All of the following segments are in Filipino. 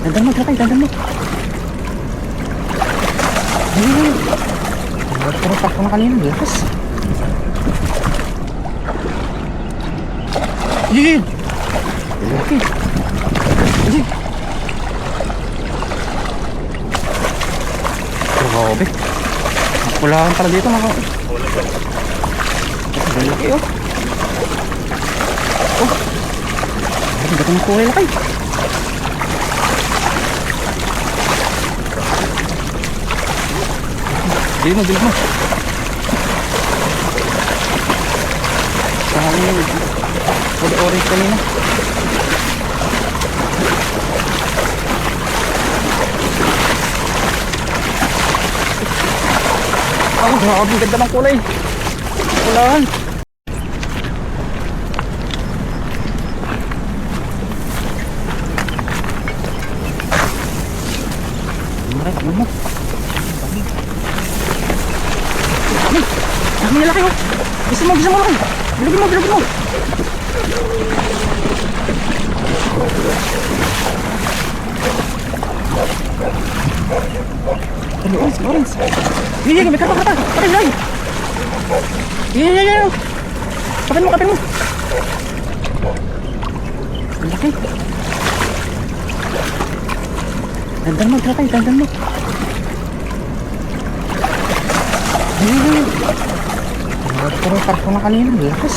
Dandan mo, lakay, dandan mo. Ayun. Pero takbo na kanina, lakas. Ayun. Okay. Ayun. Grabe. Nakulahan pala dito mga. Ang laki oh. Oh. Ang ganda ng kulay laki. Dili mo. Saan yun? Pwede orange kanina. Ang ganda ng kulay. Kulahan. Ano mo? Ang nilaki mo. Bisa mo laki. Bilugin mo. Ano orange. Iya, may kata. Pakai lagi. Iya. Kapin mo. Ang laki. Dandan mo. Ayun. Pero parko na kanina, lakas.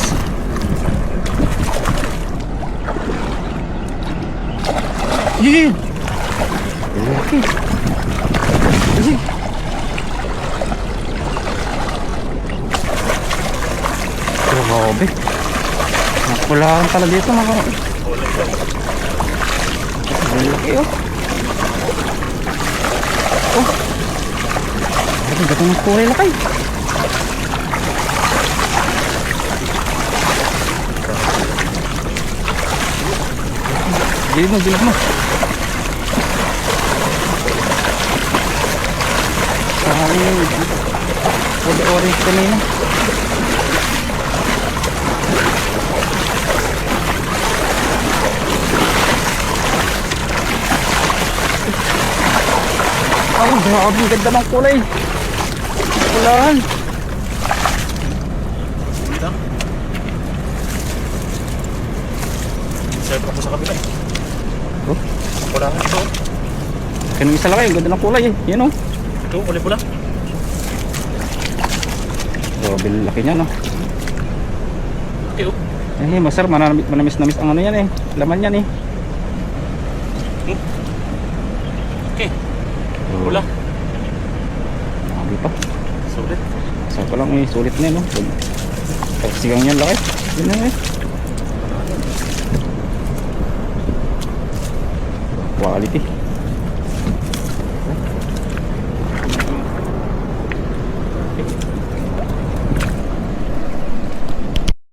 Ayun. Okay. Ayun. Grabe. Nakulahan pala dito mga. Okay oh. Oh. Ang ganda ng kulay lakay. Gilid mo. Saan pwede orange kanina. Ang grabe, ganda ng kulay. Kulahan. Sir, ako sa kabila. Oh, Kulahan ito. kanong isa lang kayo, ganda ng kulay eh. Yan oh. Ito, kulay pula. Grabe, laki niya no. Okay, oh. Eh, masar, manamis ang ano yan eh. Laman yan eh. Okay. Pula. Grabe pa. Sulit. Sa pa lang eh, sulit na no. Pagsigang yan laki. Yun na eh. Quality.